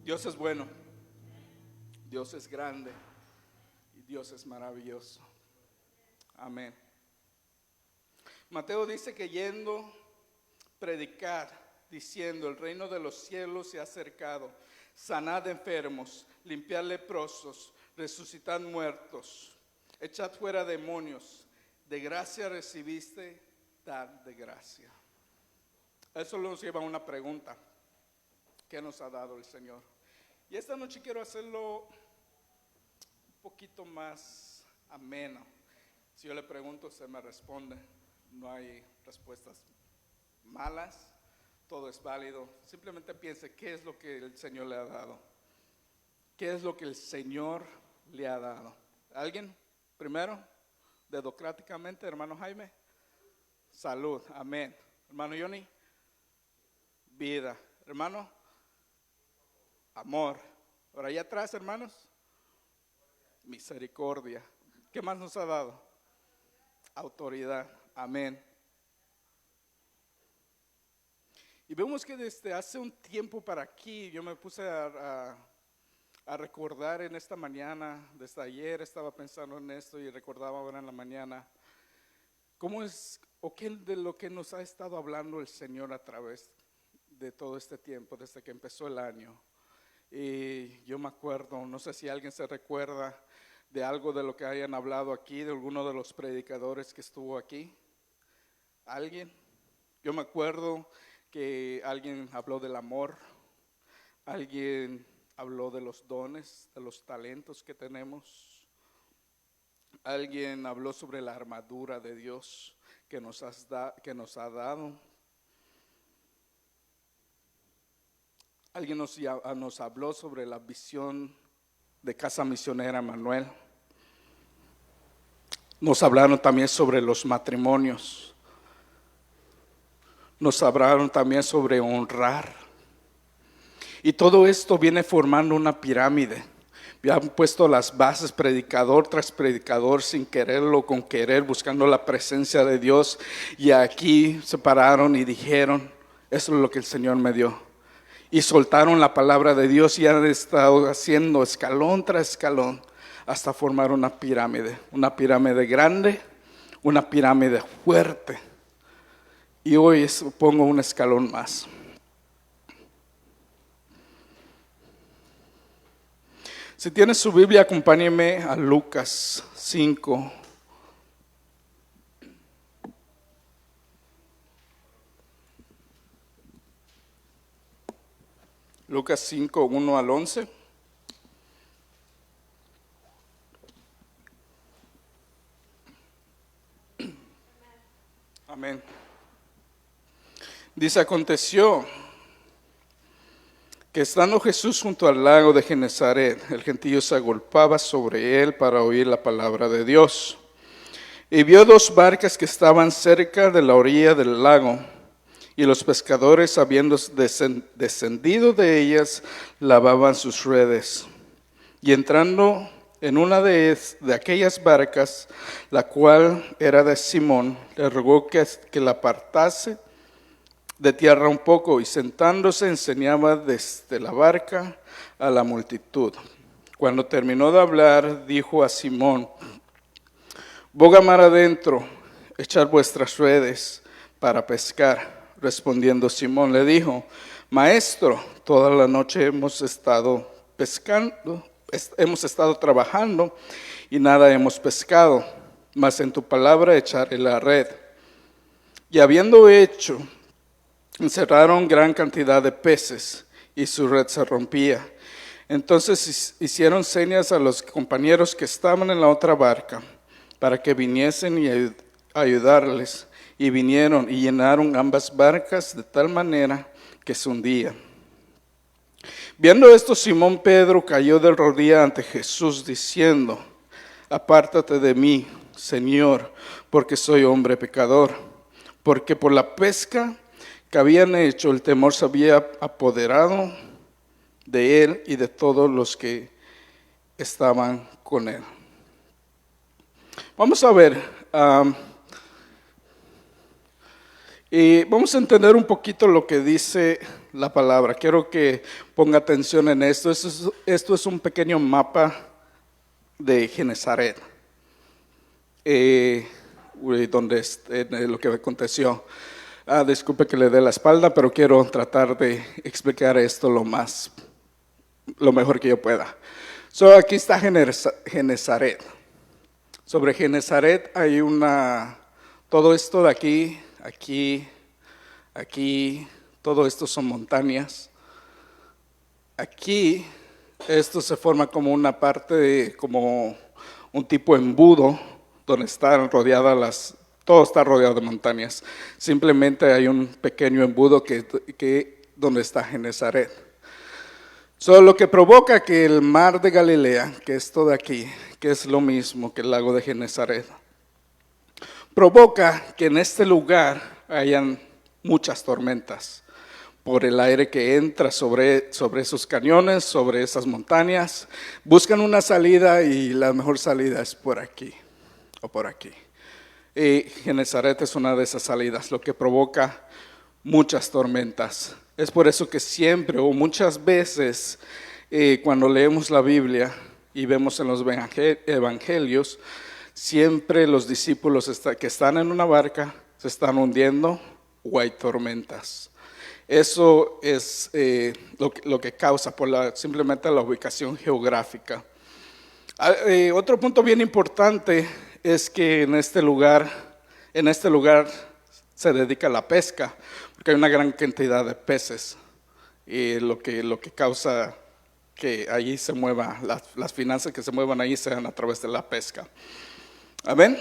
Dios es bueno, Dios es grande y Dios es maravilloso. Amén. Mateo dice que yendo, predicar, diciendo: el reino de los cielos se ha acercado, sanad enfermos, limpiad leprosos, resucitad muertos, echad fuera demonios, de gracia recibiste, dad de gracia. Eso nos lleva a una pregunta: ¿qué nos ha dado el Señor? Y esta noche quiero hacerlo un poquito más ameno. Si yo le pregunto, usted me responde. No hay respuestas malas, todo es válido. Simplemente piense, ¿qué es lo que el Señor le ha dado? ¿Qué es lo que el Señor le ha dado? ¿Alguien? Primero, dedocráticamente, hermano Jaime. Salud, amén. Hermano Johnny, vida. Hermano, amor. Por allá atrás, hermanos, misericordia. ¿Qué más nos ha dado? Autoridad, amén. Y vemos que desde hace un tiempo para aquí, yo me puse a recordar en esta mañana, desde ayer estaba pensando en esto y recordaba ahora en la mañana, cómo es o qué de lo que nos ha estado hablando el Señor a través de todo este tiempo, desde que empezó el año. Y yo me acuerdo, no sé si alguien se recuerda de algo de lo que hayan hablado aquí, de alguno de los predicadores que estuvo aquí. ¿Alguien? Yo me acuerdo que alguien habló del amor, alguien habló de los dones, de los talentos que tenemos, alguien habló sobre la armadura de Dios que nos ha dado. Alguien nos habló sobre la visión de Casa Misionera Manuel. Nos hablaron también sobre los matrimonios. Nos hablaron también sobre honrar. Y todo esto viene formando una pirámide. Habían puesto las bases, predicador tras predicador, sin quererlo, con querer, buscando la presencia de Dios. Y aquí se pararon y dijeron: eso es lo que el Señor me dio. Y soltaron la palabra de Dios y han estado haciendo escalón tras escalón hasta formar una pirámide grande, una pirámide fuerte. Y hoy pongo un escalón más. Si tienes su Biblia, acompáñeme a Lucas 5. Lucas 5, 1 al 11. Amén. Dice: aconteció que estando Jesús junto al lago de Genezaret, el gentío se agolpaba sobre él para oír la palabra de Dios. Y vio dos barcas que estaban cerca de la orilla del lago, y los pescadores, habiendo descendido de ellas, lavaban sus redes. Y entrando en una de aquellas barcas, la cual era de Simón, le rogó que la apartase de tierra un poco, y sentándose enseñaba desde la barca a la multitud. Cuando terminó de hablar, dijo a Simón: boga mar adentro, echad vuestras redes para pescar. Respondiendo Simón le dijo: Maestro, toda la noche hemos estado pescando, hemos estado trabajando y nada hemos pescado, mas en tu palabra echaré la red. Y habiendo hecho, encerraron gran cantidad de peces y su red se rompía. Entonces hicieron señas a los compañeros que estaban en la otra barca para que viniesen y ayudarles. Y vinieron y llenaron ambas barcas de tal manera que se hundían. Viendo esto, Simón Pedro cayó de rodillas ante Jesús diciendo: apártate de mí, Señor, porque soy hombre pecador. Porque por la pesca que habían hecho, el temor se había apoderado de él y de todos los que estaban con él. Vamos a ver, Y vamos a entender un poquito lo que dice la palabra. Quiero que ponga atención en esto. Esto es un pequeño mapa de Genesaret, donde lo que aconteció. Disculpe que le dé la espalda, pero quiero tratar de explicar esto lo mejor que yo pueda. Aquí está Genesaret. Sobre Genesaret hay todo esto de aquí, todo esto son montañas. Aquí, esto se forma como una parte, como un tipo embudo, donde están rodeadas todo está rodeado de montañas. Simplemente hay un pequeño embudo donde está Genesaret. Lo que provoca que el mar de Galilea, que es todo aquí, que es lo mismo que el lago de Genesaret, provoca que en este lugar hayan muchas tormentas por el aire que entra sobre esos cañones, sobre esas montañas. Buscan una salida y la mejor salida es por aquí o por aquí. Y Genesaret es una de esas salidas, lo que provoca muchas tormentas. Es por eso que siempre o muchas veces cuando leemos la Biblia y vemos en los evangelios, siempre los discípulos que están en una barca se están hundiendo o hay tormentas. Eso es lo que causa simplemente la ubicación geográfica. Otro punto bien importante es que en este lugar se dedica a la pesca, porque hay una gran cantidad de peces, y lo que causa que allí se mueva, las finanzas que se muevan allí sean a través de la pesca. Amén.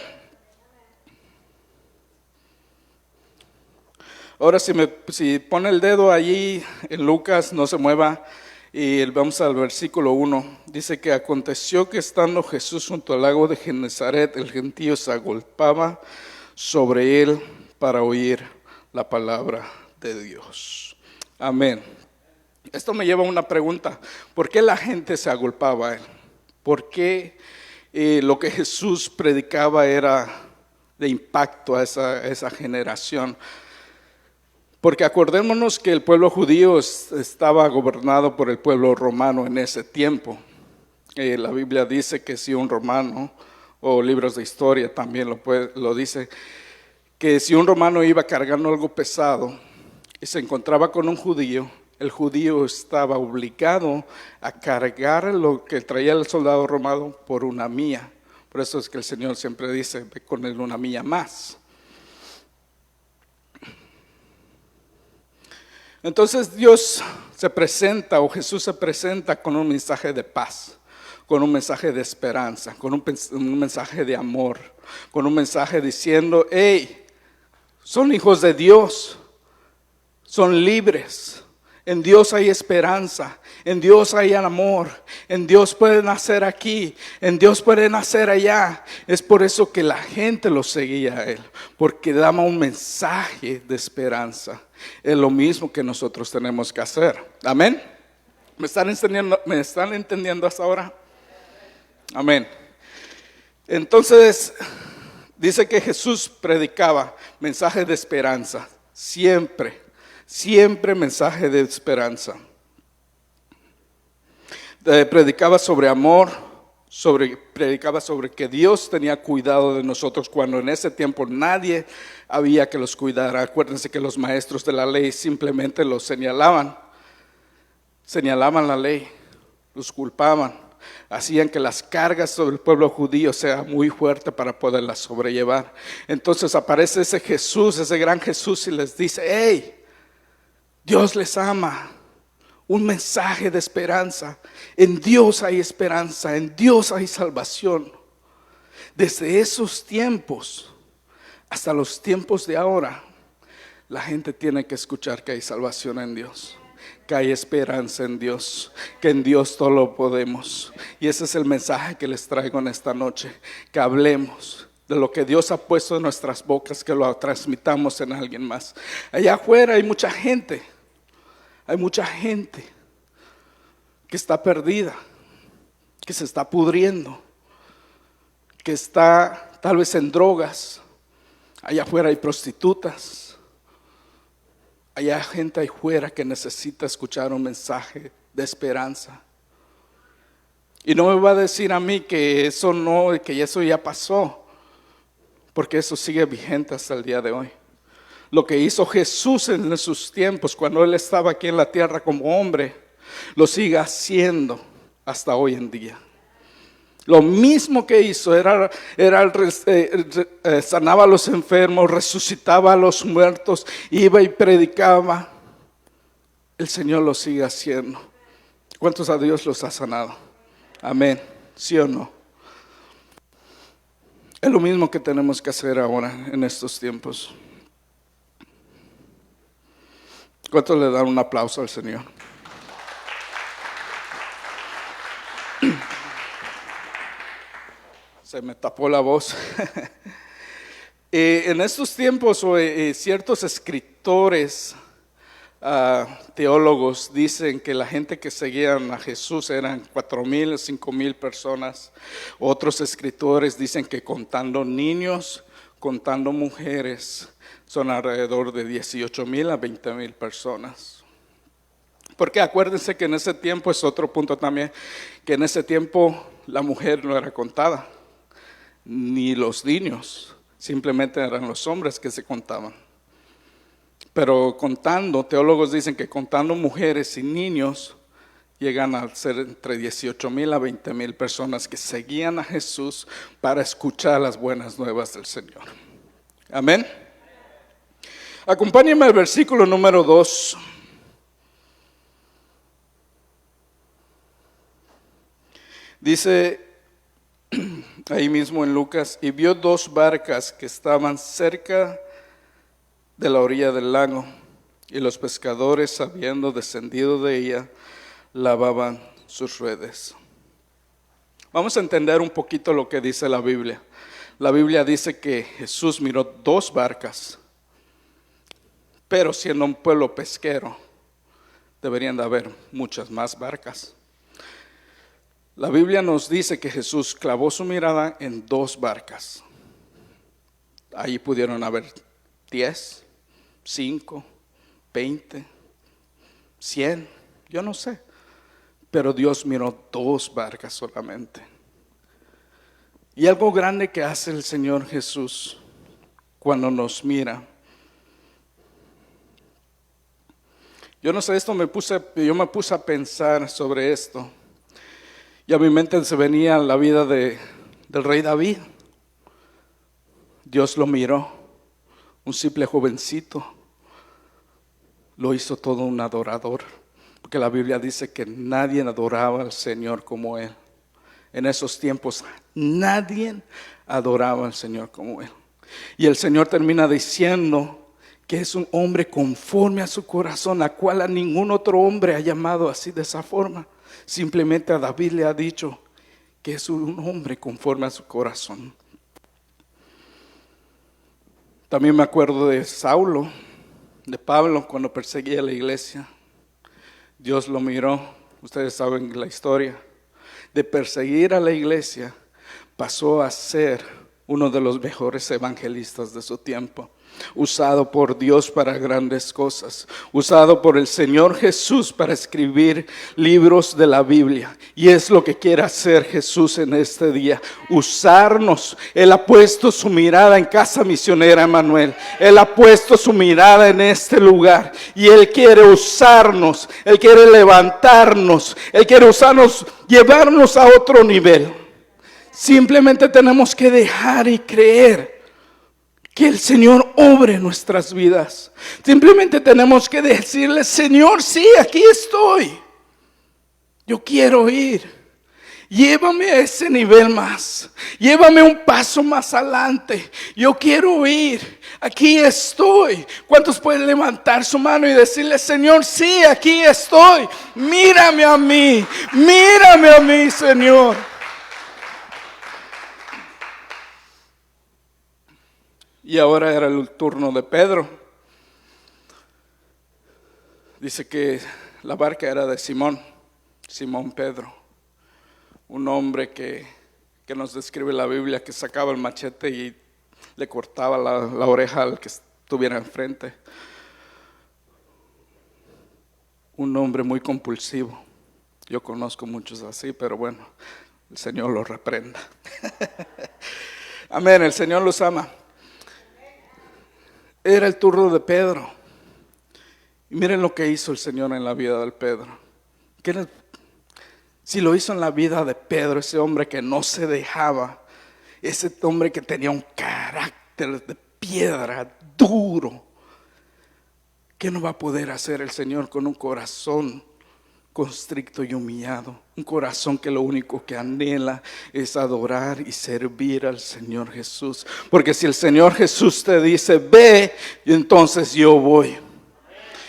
Ahora si pone el dedo allí en Lucas, no se mueva, y vamos al versículo 1. Dice que aconteció que estando Jesús junto al lago de Genesaret, el gentío se agolpaba sobre él para oír la palabra de Dios. Amén. Esto me lleva a una pregunta. ¿Por qué la gente se agolpaba a él? ¿Por qué lo que Jesús predicaba era de impacto a esa generación? Porque acordémonos que el pueblo judío estaba gobernado por el pueblo romano en ese tiempo. La Biblia dice que si un romano, o libros de historia también lo dice, que si un romano iba cargando algo pesado y se encontraba con un judío, el judío estaba obligado a cargar lo que traía el soldado romano por una milla. Por eso es que el Señor siempre dice, ve con él una milla más. Entonces Dios se presenta, o Jesús se presenta con un mensaje de paz, con un mensaje de esperanza, con un mensaje de amor, con un mensaje diciendo, hey, son hijos de Dios, son libres, en Dios hay esperanza, en Dios hay amor, en Dios puede nacer aquí, en Dios puede nacer allá. Es por eso que la gente lo seguía a él, porque daba un mensaje de esperanza. Es lo mismo que nosotros tenemos que hacer. Amén. ¿Me están entendiendo hasta ahora? Amén. Entonces, dice que Jesús predicaba mensaje de esperanza, siempre mensaje de esperanza. Predicaba sobre amor, predicaba sobre que Dios tenía cuidado de nosotros cuando en ese tiempo nadie había que los cuidara. Acuérdense que los maestros de la ley simplemente los señalaban la ley, los culpaban, hacían que las cargas sobre el pueblo judío sea muy fuerte para poderlas sobrellevar. Entonces aparece ese Jesús, ese gran Jesús, y les dice, hey, Dios les ama. Un mensaje de esperanza. En Dios hay esperanza, en Dios hay salvación. Desde esos tiempos hasta los tiempos de ahora, la gente tiene que escuchar que hay salvación en Dios, que hay esperanza en Dios, que en Dios todo lo podemos. Y ese es el mensaje que les traigo en esta noche, que hablemos de lo que Dios ha puesto en nuestras bocas, que lo transmitamos en alguien más. Allá afuera hay mucha gente que está perdida, que se está pudriendo, que está tal vez en drogas. Allá afuera hay prostitutas, Hay gente ahí fuera que necesita escuchar un mensaje de esperanza. Y no me va a decir a mí que eso no, que eso ya pasó, porque eso sigue vigente hasta el día de hoy. Lo que hizo Jesús en sus tiempos, cuando Él estaba aquí en la tierra como hombre, lo sigue haciendo hasta hoy en día. Lo mismo que hizo sanaba a los enfermos, resucitaba a los muertos, iba y predicaba. El Señor lo sigue haciendo. ¿Cuántos a Dios los ha sanado? Amén. ¿Sí o no? Es lo mismo que tenemos que hacer ahora en estos tiempos. ¿Cuántos le dan un aplauso al Señor? Se me tapó la voz. En estos tiempos, ciertos escritores, teólogos, dicen que la gente que seguían a Jesús eran 4,000, 5,000 personas. Otros escritores dicen que contando niños, contando mujeres, son alrededor de 18,000 a 20,000 personas. Porque acuérdense que en ese tiempo, es otro punto también, que en ese tiempo la mujer no era contada, ni los niños, simplemente eran los hombres que se contaban. Pero contando, teólogos dicen que contando mujeres y niños, llegan a ser entre 18,000 a 20,000 personas que seguían a Jesús para escuchar las buenas nuevas del Señor. Amén. Acompáñenme al versículo número 2. Dice ahí mismo en Lucas: y vio 2 barcas que estaban cerca de la orilla del lago, y los pescadores, habiendo descendido de ella, lavaban sus redes. Vamos a entender un poquito lo que dice la Biblia. La Biblia dice que Jesús miró 2 barcas, pero siendo un pueblo pesquero, deberían de haber muchas más barcas. La Biblia nos dice que Jesús clavó su mirada en 2 barcas. Ahí pudieron haber 10, 5, 20, 100, yo no sé. Pero Dios miró 2 barcas solamente. Y algo grande que hace el Señor Jesús cuando nos mira. Yo no sé, yo me puse a pensar sobre esto. Y a mi mente se venía la vida del rey David. Dios lo miró, un simple jovencito, lo hizo todo un adorador, porque la Biblia dice que nadie adoraba al Señor como Él. En esos tiempos nadie adoraba al Señor como Él. Y el Señor termina diciendo que es un hombre conforme a su corazón, a cual a ningún otro hombre ha llamado así de esa forma. Simplemente a David le ha dicho que es un hombre conforme a su corazón. También me acuerdo de Saulo, de Pablo, cuando perseguía a la iglesia. Dios lo miró, ustedes saben la historia. De perseguir a la iglesia, pasó a ser uno de los mejores evangelistas de su tiempo. Usado por Dios para grandes cosas, usado por el Señor Jesús para escribir libros de la Biblia. Y es lo que quiere hacer Jesús en este día, usarnos. Él ha puesto su mirada en Casa Misionera Emanuel. Él ha puesto su mirada en este lugar y Él quiere usarnos, Él quiere levantarnos, Él quiere usarnos, llevarnos a otro nivel. Simplemente tenemos que dejar y creer que el Señor obre en nuestras vidas. Simplemente tenemos que decirle: Señor, sí, aquí estoy. Yo quiero ir. Llévame a ese nivel más. Llévame un paso más adelante. Yo quiero ir. Aquí estoy. ¿Cuántos pueden levantar su mano y decirle: Señor, sí, aquí estoy? Mírame a mí. Mírame a mí, Señor. Y ahora era el turno de Pedro. Dice que la barca era de Simón Pedro, un hombre que nos describe la Biblia, que sacaba el machete y le cortaba la oreja al que estuviera enfrente. un hombre muy compulsivo. Yo conozco muchos así, pero bueno, el Señor los reprenda. Amén, el Señor los ama. Era el turno de Pedro. Y miren lo que hizo el Señor en la vida de Pedro. Si lo hizo en la vida de Pedro, ese hombre que no se dejaba, ese hombre que tenía un carácter de piedra, duro, ¿qué no va a poder hacer el Señor con un corazón constricto y humillado? Un corazón que lo único que anhela es adorar y servir al Señor Jesús. Porque si el Señor Jesús te dice, ve, entonces yo voy.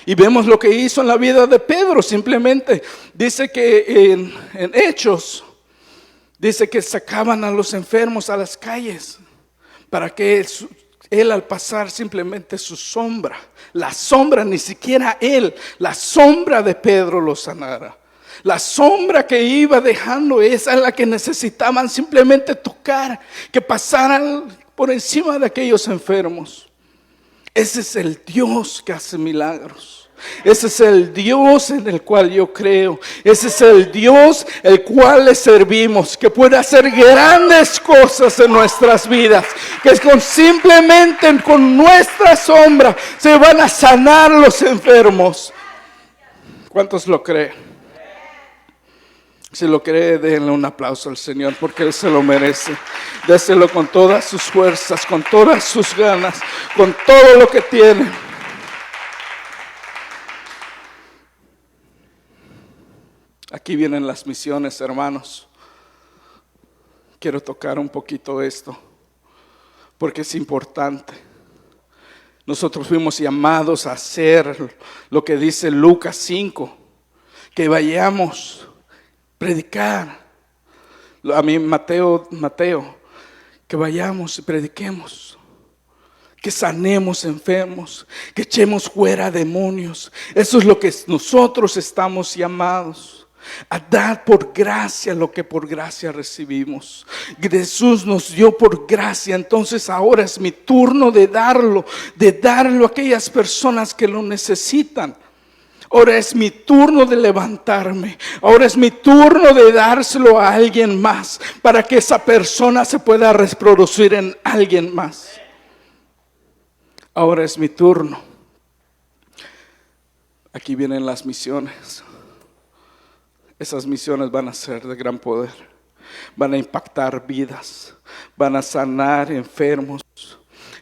Y vemos lo que hizo en la vida de Pedro. Simplemente dice que en Hechos, dice que sacaban a los enfermos a las calles para que él al pasar simplemente su sombra, la sombra, ni siquiera él, la sombra de Pedro lo sanara. La sombra que iba dejando, esa es la que necesitaban simplemente tocar, que pasaran por encima de aquellos enfermos. Ese es el Dios que hace milagros. Ese es el Dios en el cual yo creo. Ese es el Dios el cual le servimos, que puede hacer grandes cosas en nuestras vidas, que simplemente con nuestra sombra se van a sanar los enfermos. ¿Cuántos lo creen? Si lo cree, denle un aplauso al Señor, porque Él se lo merece. Déselo con todas sus fuerzas, con todas sus ganas, con todo lo que tiene. Aquí vienen las misiones, hermanos. Quiero tocar un poquito esto, porque es importante. Nosotros fuimos llamados a hacer lo que dice Lucas 5, que vayamos predicar. A mí Mateo, que vayamos y prediquemos, que sanemos enfermos, que echemos fuera demonios. Eso es lo que nosotros estamos llamados a dar por gracia lo que por gracia recibimos. Jesús nos dio por gracia, entonces ahora es mi turno de darlo a aquellas personas que lo necesitan. Ahora es mi turno de levantarme. Ahora es mi turno de dárselo a alguien más, para que esa persona se pueda reproducir en alguien más. Ahora es mi turno. Aquí vienen las misiones. Esas misiones van a ser de gran poder. Van a impactar vidas. Van a sanar enfermos.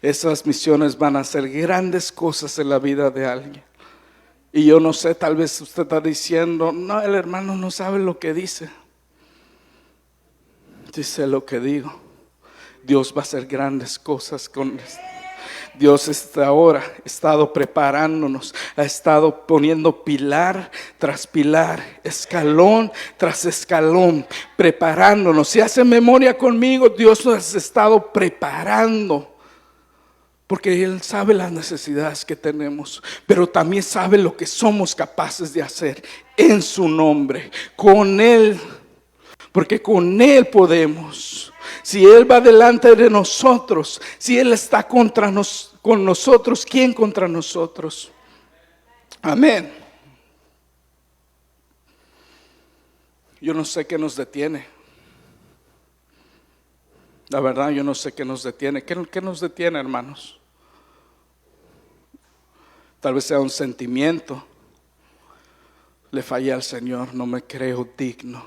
Esas misiones van a hacer grandes cosas en la vida de alguien. Y yo no sé, tal vez usted está diciendo, no, el hermano no sabe lo que dice. Dice lo que digo. Dios va a hacer grandes cosas con esto. Dios ahora ha estado preparándonos, ha estado poniendo pilar tras pilar, escalón tras escalón, preparándonos. Si hace memoria conmigo, Dios nos ha estado preparando. Porque Él sabe las necesidades que tenemos, pero también sabe lo que somos capaces de hacer en su nombre, con Él, porque con Él podemos. Si Él va delante de nosotros, si Él está con nosotros, ¿quién contra nosotros? Amén. Yo no sé qué nos detiene. La verdad, yo no sé qué nos detiene. ¿Qué nos detiene, hermanos? Tal vez sea un sentimiento. Le fallé al Señor, no me creo digno.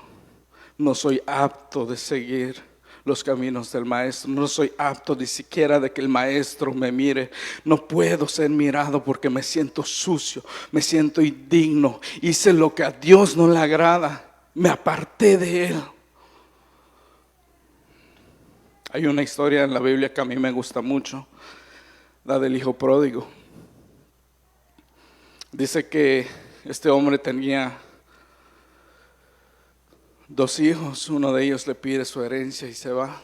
No soy apto de seguir los caminos del Maestro. No soy apto ni siquiera de que el Maestro me mire. No puedo ser mirado porque me siento sucio, me siento indigno. Hice lo que a Dios no le agrada. Me aparté de Él. Hay una historia en la Biblia que a mí me gusta mucho, la del hijo pródigo. Dice que este hombre tenía 2 hijos, uno de ellos le pide su herencia y se va.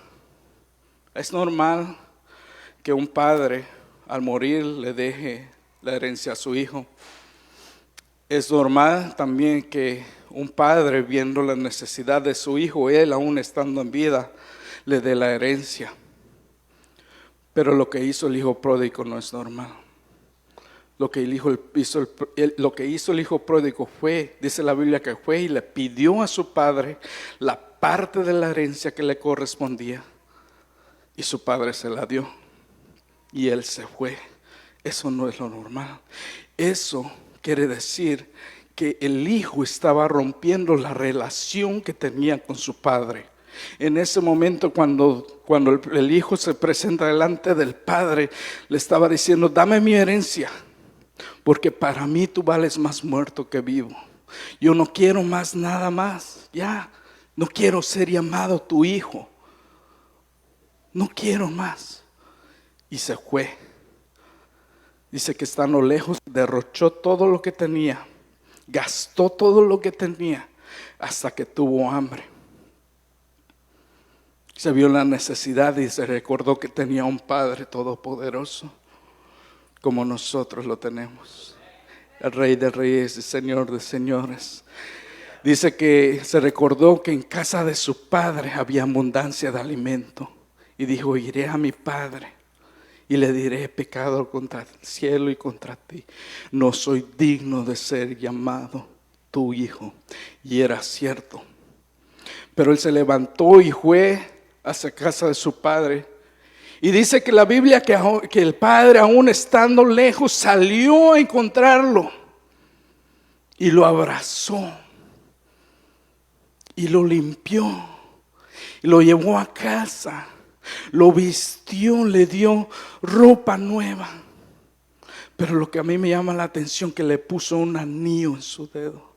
Es normal que un padre al morir le deje la herencia a su hijo. Es normal también que un padre, viendo la necesidad de su hijo, él aún estando en vida, le dé la herencia. Pero lo que hizo el hijo pródigo no es normal. lo que lo que hizo el hijo pródigo fue, dice la Biblia, que fue y le pidió a su padre la parte de la herencia que le correspondía. Y su padre se la dio. Y él se fue. Eso no es lo normal. Eso quiere decir que el hijo estaba rompiendo la relación que tenía con su padre. En ese momento, cuando el hijo se presenta delante del padre, le estaba diciendo: dame mi herencia, porque para mí tú vales más muerto que vivo. Yo no quiero más nada más. Ya, no quiero ser llamado tu hijo. No quiero más. Y se fue. Dice que estando lejos, derrochó todo lo que tenía. Gastó todo lo que tenía hasta que tuvo hambre. Se vio la necesidad y se recordó que tenía un Padre todopoderoso, como nosotros lo tenemos. El Rey de Reyes y Señor de Señores. Dice que se recordó que en casa de su padre había abundancia de alimento. Y dijo: iré a mi padre y le diré: he pecado contra el cielo y contra ti. No soy digno de ser llamado tu hijo. Y era cierto. Pero él se levantó y fue hacia casa de su padre. Y dice que la Biblia que el padre, aún estando lejos, salió a encontrarlo y lo abrazó y lo limpió y lo llevó a casa, lo vistió, le dio ropa nueva. Pero lo que a mí me llama la atención, que le puso un anillo en su dedo.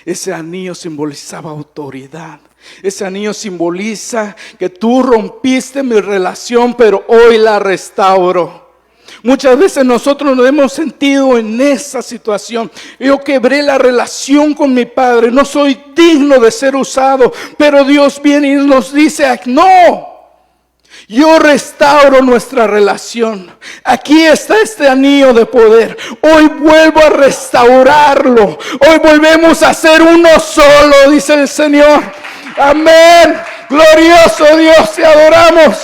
Ese anillo simbolizaba autoridad. Ese anillo simboliza que tú rompiste mi relación, pero hoy la restauro. Muchas veces nosotros nos hemos sentido en esa situación. Yo quebré la relación con mi padre, no soy digno de ser usado, pero Dios viene y nos dice: no, yo restauro nuestra relación. Aquí está este anillo de poder. Hoy vuelvo a restaurarlo. Hoy volvemos a ser uno solo, dice el Señor. Amén. Glorioso Dios, te adoramos.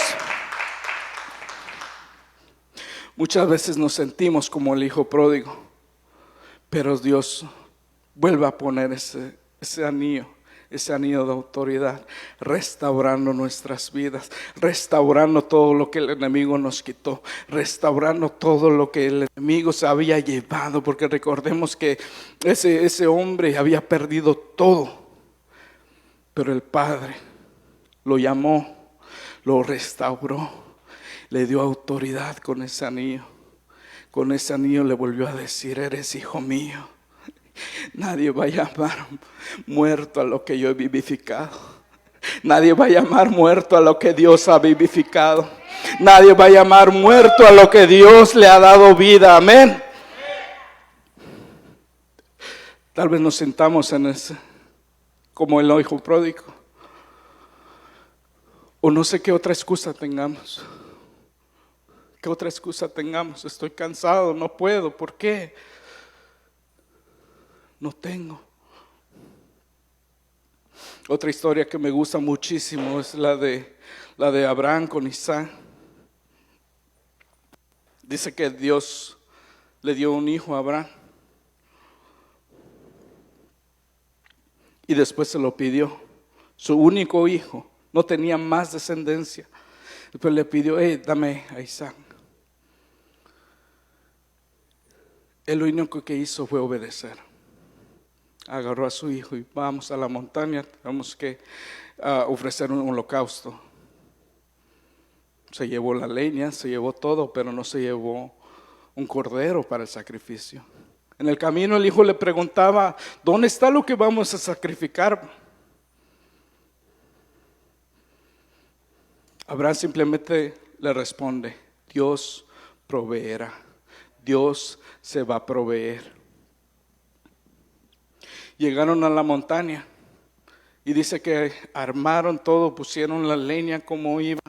Muchas veces nos sentimos como el hijo pródigo, pero Dios vuelve a poner ese anillo de autoridad, restaurando nuestras vidas, restaurando todo lo que el enemigo nos quitó, restaurando todo lo que el enemigo se había llevado, porque recordemos que ese hombre había perdido todo, pero el Padre lo llamó, lo restauró, le dio autoridad con ese anillo. Con ese anillo le volvió a decir: eres hijo mío. Nadie va a llamar muerto a lo que yo he vivificado. Nadie va a llamar muerto a lo que Dios ha vivificado. Nadie va a llamar muerto a lo que Dios le ha dado vida. Amén. Tal vez nos sentamos en ese, como el hijo pródigo, o no sé qué otra excusa tengamos. ¿Qué otra excusa tengamos? Estoy cansado, no puedo. ¿Por qué? No tengo. Otra historia que me gusta muchísimo es la de Abraham con Isaac. Dice que Dios le dio un hijo a Abraham y después se lo pidió. Su único hijo, no tenía más descendencia. Después le pidió: dame a Isaac. Él lo único que hizo fue obedecer. Agarró a su hijo y vamos a la montaña, tenemos que ofrecer un holocausto. Se llevó la leña, se llevó todo, pero no se llevó un cordero para el sacrificio. En el camino el hijo le preguntaba: ¿dónde está lo que vamos a sacrificar? Abraham simplemente le responde: Dios proveerá. Dios se va a proveer. Llegaron a la montaña y dice que armaron todo, pusieron la leña como iba,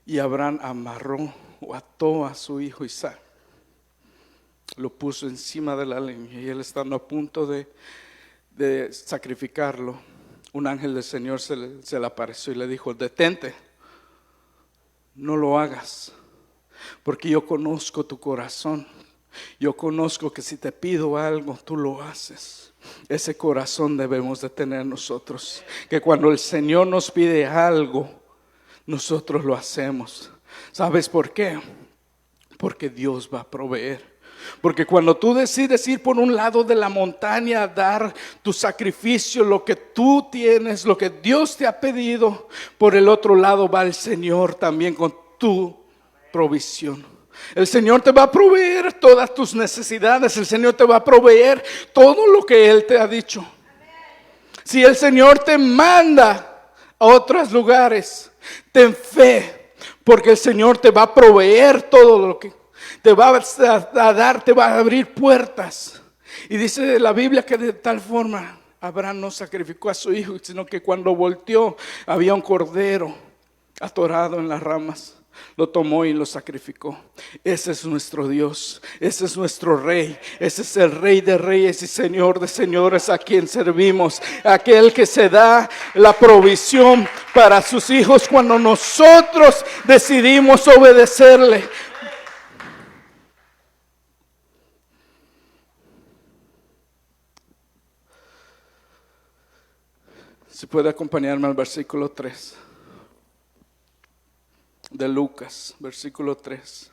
y Abraham amarró o ató a su hijo Isaac, lo puso encima de la leña, y él, estando a punto de sacrificarlo, un ángel del Señor se le apareció y le dijo: detente, no lo hagas, porque yo conozco tu corazón. Yo conozco que si te pido algo, tú lo haces. Ese corazón debemos de tener nosotros, que cuando el Señor nos pide algo, nosotros lo hacemos. ¿Sabes por qué? Porque Dios va a proveer. Porque cuando tú decides ir por un lado de la montaña a dar tu sacrificio, lo que tú tienes, lo que Dios te ha pedido, por el otro lado va el Señor también con tu provisión. El Señor te va a proveer todas tus necesidades. El Señor te va a proveer todo lo que Él te ha dicho. Si el Señor te manda a otros lugares, ten fe, porque el Señor te va a proveer todo lo que te va a dar, te va a abrir puertas. Y dice la Biblia que de tal forma Abraham no sacrificó a su hijo, sino que cuando volteó había un cordero atorado en las ramas. Lo tomó y lo sacrificó. Ese es nuestro Dios, ese es nuestro Rey, ese es el Rey de reyes y Señor de señores a quien servimos. Aquel que se da la provisión para sus hijos cuando nosotros decidimos obedecerle. Si puede acompañarme al versículo 3 de Lucas, versículo 3.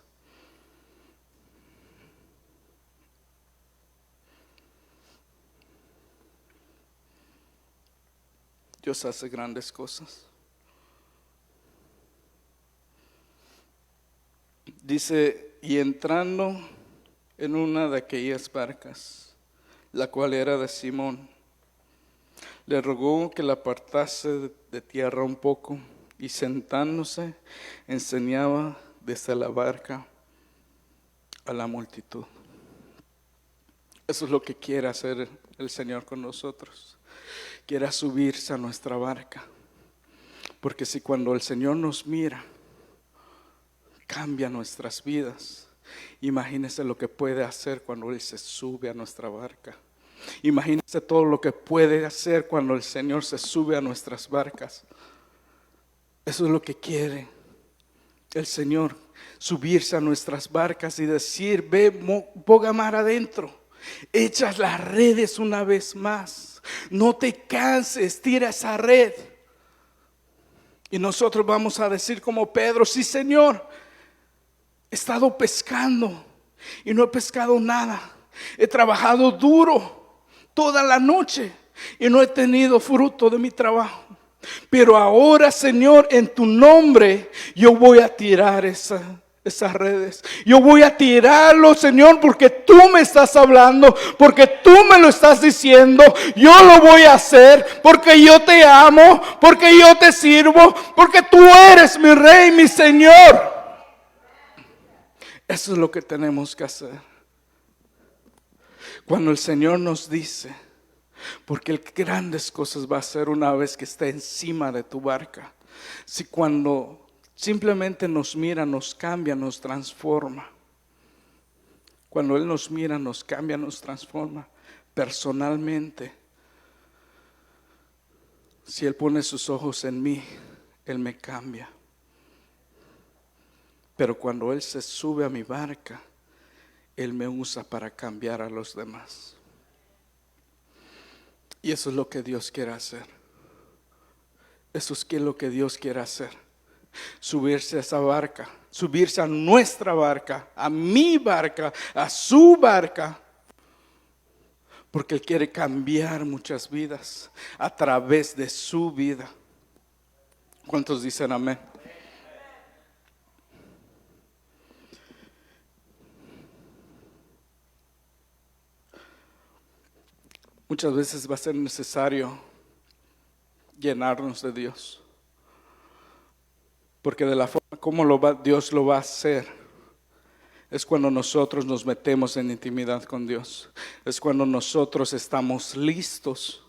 Dios hace grandes cosas. Dice, y entrando en una de aquellas barcas, la cual era de Simón, le rogó que la apartase de tierra un poco, y sentándose enseñaba desde la barca a la multitud. Eso es lo que quiere hacer el Señor con nosotros. Quiere subirse a nuestra barca. Porque si cuando el Señor nos mira, cambia nuestras vidas. Imagínese lo que puede hacer cuando Él se sube a nuestra barca. Imagínese todo lo que puede hacer cuando el Señor se sube a nuestras barcas. Eso es lo que quiere el Señor, subirse a nuestras barcas y decir, ve, ponga mar adentro, echas las redes una vez más, no te canses, tira esa red. Y nosotros vamos a decir como Pedro, sí Señor, he estado pescando y no he pescado nada, he trabajado duro toda la noche y no he tenido fruto de mi trabajo. Pero ahora, Señor, en tu nombre, yo voy a tirar esas redes. Yo voy a tirarlo, Señor, porque tú me estás hablando, porque tú me lo estás diciendo. Yo lo voy a hacer porque yo te amo, porque yo te sirvo, porque tú eres mi Rey, mi Señor. Eso es lo que tenemos que hacer. Cuando el Señor nos dice, porque Él grandes cosas va a hacer una vez que esté encima de tu barca. Si cuando simplemente nos mira, nos cambia, nos transforma. Cuando Él nos mira, nos cambia, nos transforma personalmente. Si Él pone sus ojos en mí, Él me cambia. Pero cuando Él se sube a mi barca, Él me usa para cambiar a los demás. Y eso es lo que Dios quiere hacer. Eso es lo que Dios quiere hacer. Subirse a esa barca, subirse a nuestra barca, a mi barca, a su barca. Porque Él quiere cambiar muchas vidas a través de su vida. ¿Cuántos dicen amén? Muchas veces va a ser necesario llenarnos de Dios. Porque de la forma como Dios lo va a hacer es cuando nosotros nos metemos en intimidad con Dios. Es cuando nosotros estamos listos.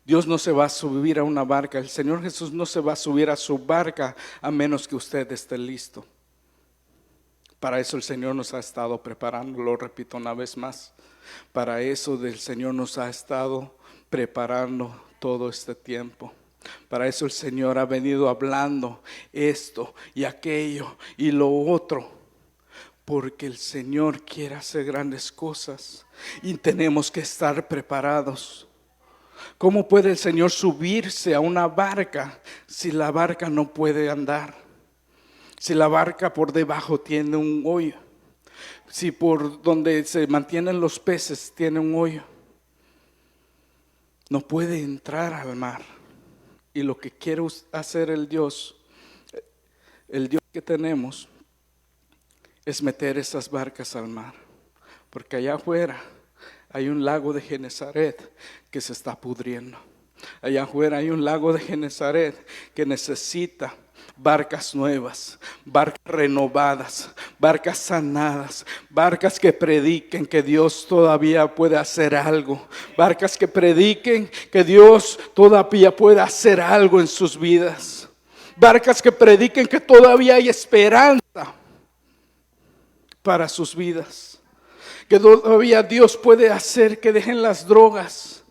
Dios no se va a subir a una barca. El Señor Jesús no se va a subir a su barca a menos que usted esté listo. Para eso el Señor nos ha estado preparando, lo repito una vez más. Para eso el Señor nos ha estado preparando todo este tiempo. Para eso el Señor ha venido hablando esto y aquello y lo otro. porque el Señor quiere hacer grandes cosas y tenemos que estar preparados. ¿Cómo puede el Señor subirse a una barca si la barca no puede andar? Si la barca por debajo tiene un hoyo, si por donde se mantienen los peces tiene un hoyo, no puede entrar al mar. Y lo que quiere hacer el Dios que tenemos, es meter esas barcas al mar, porque allá afuera hay un lago de Genesaret que se está pudriendo. Allá afuera hay un lago de Genesaret que necesita barcas nuevas, barcas renovadas, barcas sanadas, barcas que prediquen que Dios todavía puede hacer algo, barcas que prediquen que Dios todavía puede hacer algo en sus vidas, barcas que prediquen que todavía hay esperanza para sus vidas, que todavía Dios puede hacer que dejen las drogas,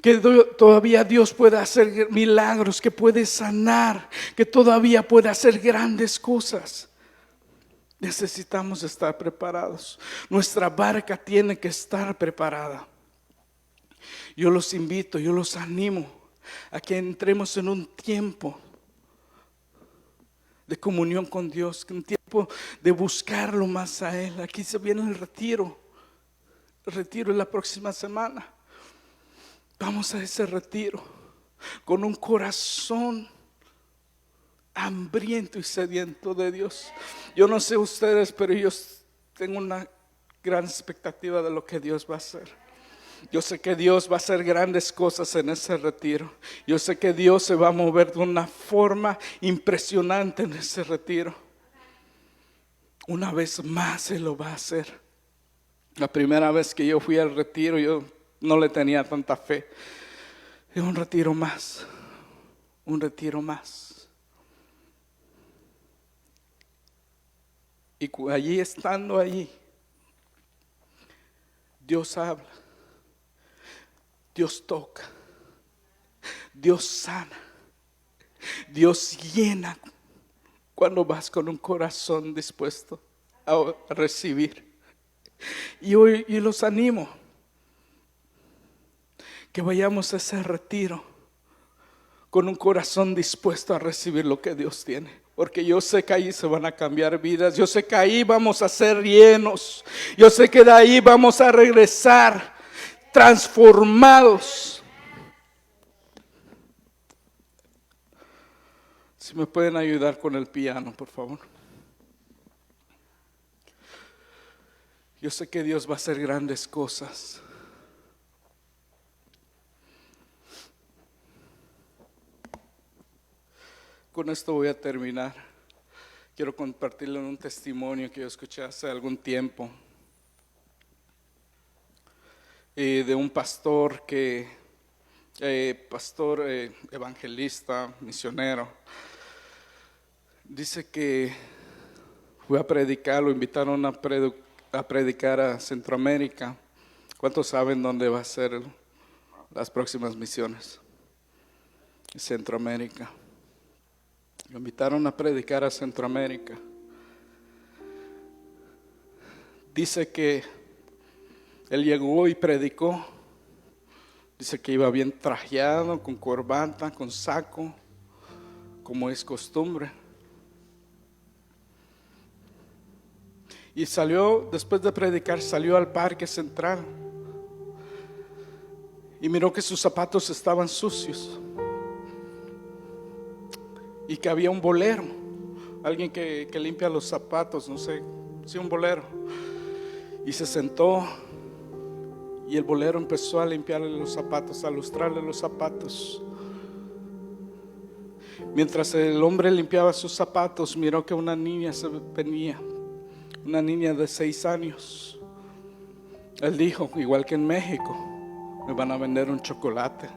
que todavía Dios puede hacer milagros, que puede sanar, que todavía puede hacer grandes cosas. Necesitamos estar preparados. Nuestra barca tiene que estar preparada. Yo los invito, yo los animo a que entremos en un tiempo de comunión con Dios, un tiempo de buscarlo más a Él. Aquí se viene el retiro. El retiro es la próxima semana. Vamos a ese retiro con un corazón hambriento y sediento de Dios. Yo no sé ustedes, pero yo tengo una gran expectativa de lo que Dios va a hacer. Yo sé que Dios va a hacer grandes cosas en ese retiro. Yo sé que Dios se va a mover de una forma impresionante en ese retiro. Una vez más Él lo va a hacer. La primera vez que yo fui al retiro, yo no le tenía tanta fe. Es un retiro más, un retiro más. Y allí, estando allí, Dios habla, Dios toca, Dios sana, Dios llena cuando vas con un corazón dispuesto a recibir. Y hoy los animo que vayamos a ese retiro con un corazón dispuesto a recibir lo que Dios tiene, porque yo sé que ahí se van a cambiar vidas, yo sé que ahí vamos a ser llenos, yo sé que de ahí vamos a regresar transformados. Si me pueden ayudar con el piano, por favor. Yo sé que Dios va a hacer grandes cosas. Con esto voy a terminar. Quiero compartirle un testimonio que yo escuché hace algún tiempo de un pastor evangelista, misionero. Dice que fue a predicar, lo invitaron a predicar a Centroamérica. ¿Cuántos saben dónde va a ser las próximas misiones? Centroamérica. Lo invitaron a predicar a Centroamérica. Dice que él llegó y predicó. Dice que iba bien trajeado, con corbata, con saco, como es costumbre. Y salió, después de predicar, salió al parque central. Y miró que sus zapatos estaban sucios. Y que había un bolero, alguien que limpia los zapatos, no sé, sí, un bolero. Y se sentó y el bolero empezó a limpiarle los zapatos, a lustrarle los zapatos. Mientras el hombre limpiaba sus zapatos, miró que una niña se venía, una niña de 6 años. Él dijo, igual que en México, me van a vender un chocolate,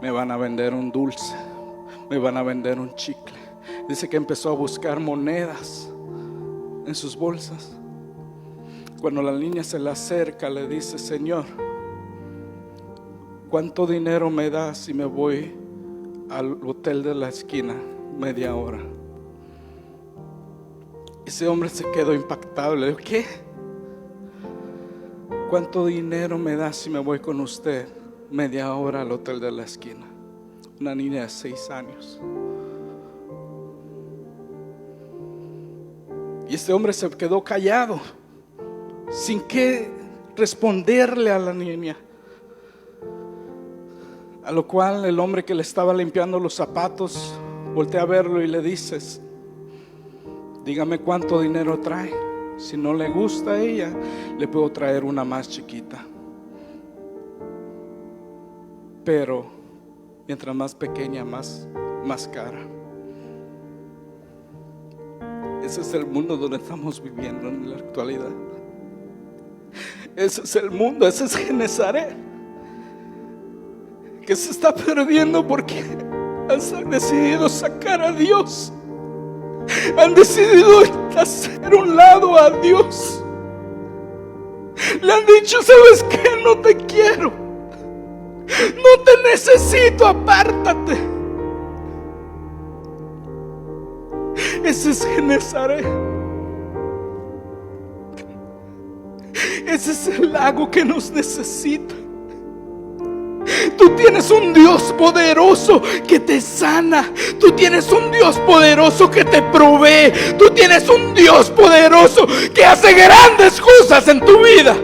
me van a vender un dulce, me van a vender un chicle. Dice que empezó a buscar monedas en sus bolsas. Cuando la niña se le acerca, le dice, Señor, ¿cuánto dinero me das si me voy al hotel de la esquina media hora? Ese hombre se quedó impactado. Le dijo: ¿qué? ¿Cuánto dinero me da si me voy con usted media hora al hotel de la esquina? Una niña de 6 años. Y este hombre se quedó callado, sin qué responderle a la niña. A lo cual el hombre que le estaba limpiando los zapatos voltea a verlo y le dices: dígame cuánto dinero trae. Si no le gusta a ella, le puedo traer una más chiquita. Pero mientras más pequeña, más cara. Ese es el mundo donde estamos viviendo en la actualidad. Ese es el mundo, ese es Genesaret, que se está perdiendo porque han decidido sacar a Dios. Han decidido hacer un lado a Dios. Le han dicho: ¿sabes qué? No te quiero, no te necesito, apártate. Ese es Genesaret. Ese es el lago que nos necesita. Tú tienes un Dios poderoso que te sana. Tú tienes un Dios poderoso que te provee. Tú tienes un Dios poderoso que hace grandes cosas en tu vida.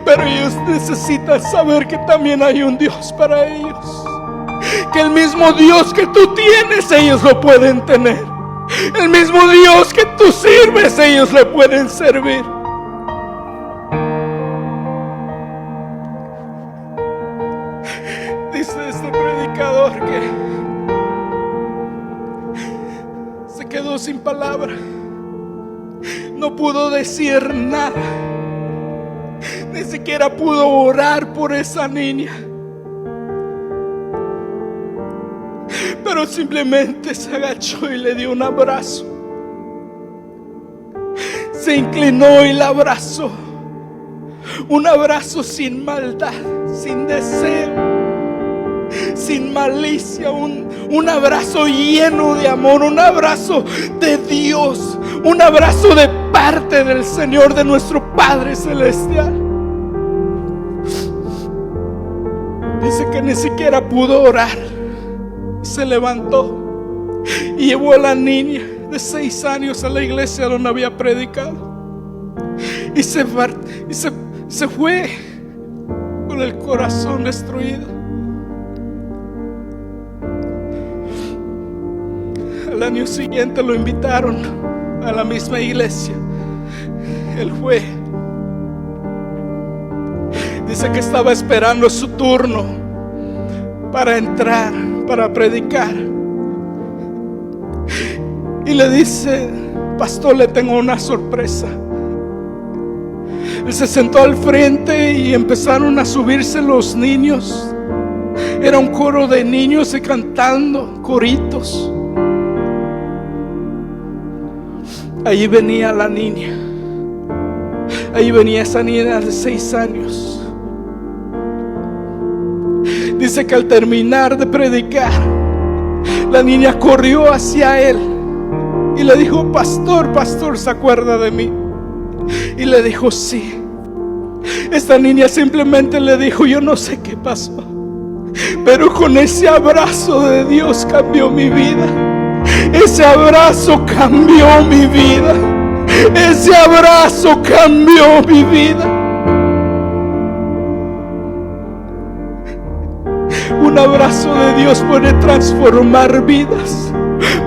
Pero ellos necesitan saber que también hay un Dios para ellos. Que el mismo Dios que tú tienes, ellos lo pueden tener. El mismo Dios que tú sirves, ellos le pueden servir. Dice este predicador que se quedó sin palabra. No pudo decir nada. Ni siquiera pudo orar por esa niña. Pero simplemente se agachó y le dio un abrazo. Se inclinó y la abrazó. Un abrazo sin maldad, sin deseo, sin malicia. Un abrazo lleno de amor. Un abrazo de Dios. Un abrazo de parte del Señor, de nuestro Padre Celestial. Dice que ni siquiera pudo orar. Se levantó y llevó a la niña de 6 años a la iglesia donde había predicado. Y se fue con el corazón destruido. Al año siguiente lo invitaron a la misma iglesia. Él fue. Dice que estaba esperando su turno para entrar, para predicar. Y le dice: pastor, le tengo una sorpresa. Él se sentó al frente y empezaron a subirse los niños. Era un coro de niños y cantando coritos. Allí venía la niña. Allí venía esa niña de 6 años. Dice que al terminar de predicar, la niña corrió hacia él y le dijo: pastor, ¿se acuerda de mí? Y le dijo: sí. Esta niña simplemente le dijo: yo no sé qué pasó, pero con ese abrazo de Dios cambió mi vida. Ese abrazo cambió mi vida. Ese abrazo cambió mi vida. Un abrazo de Dios puede transformar vidas,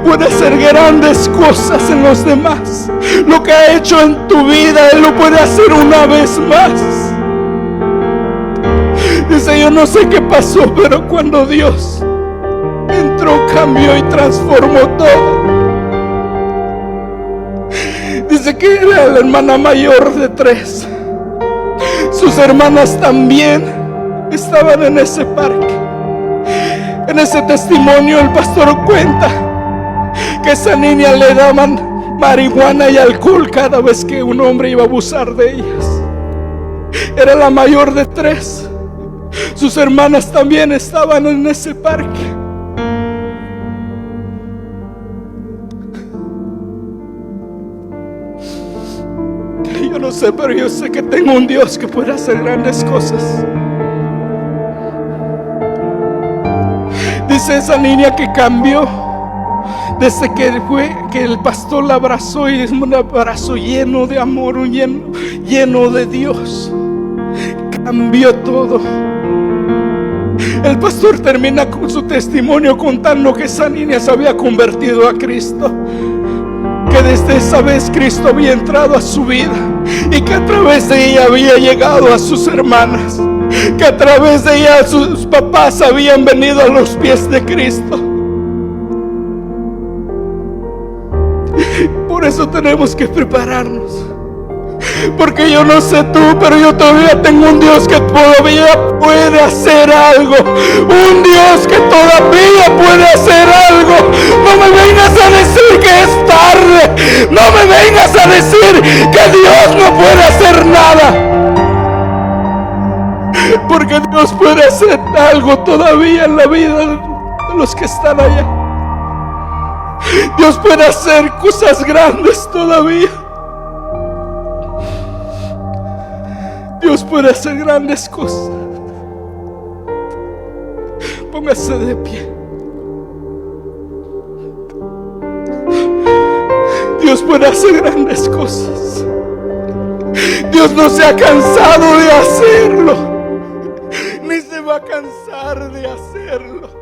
puede hacer grandes cosas en los demás. Lo que ha hecho en tu vida, Él lo puede hacer una vez más. Dice: yo no sé qué pasó, pero cuando Dios entró, cambió y transformó todo. Dice que era la hermana mayor de 3. Sus hermanas también estaban en ese parque. En ese testimonio el pastor cuenta que a esa niña le daban marihuana y alcohol cada vez que un hombre iba a abusar de ellas. Era la mayor de 3. Sus hermanas también estaban en ese parque. sé, pero yo sé que tengo un Dios que puede hacer grandes cosas. Dice esa niña que cambió desde que el pastor la abrazó, y es un abrazo lleno de amor, lleno de Dios. Cambió todo. El pastor termina con su testimonio contando que esa niña se había convertido a Cristo, que desde esa vez Cristo había entrado a su vida, y que a través de ella había llegado a sus hermanas, que a través de ella sus papás habían venido a los pies de Cristo. Por eso tenemos que prepararnos, porque yo no sé tú, pero yo todavía tengo un Dios que todavía puede hacer algo. Un Dios que todavía puede hacer algo. No me vengas a decir que es tarde. No me vengas a decir que Dios no puede hacer nada. Porque Dios puede hacer algo todavía en la vida de los que están allá. Dios puede hacer cosas grandes todavía. Dios puede hacer grandes cosas. Póngase de pie. Dios puede hacer grandes cosas. Dios no se ha cansado de hacerlo, ni se va a cansar de hacerlo.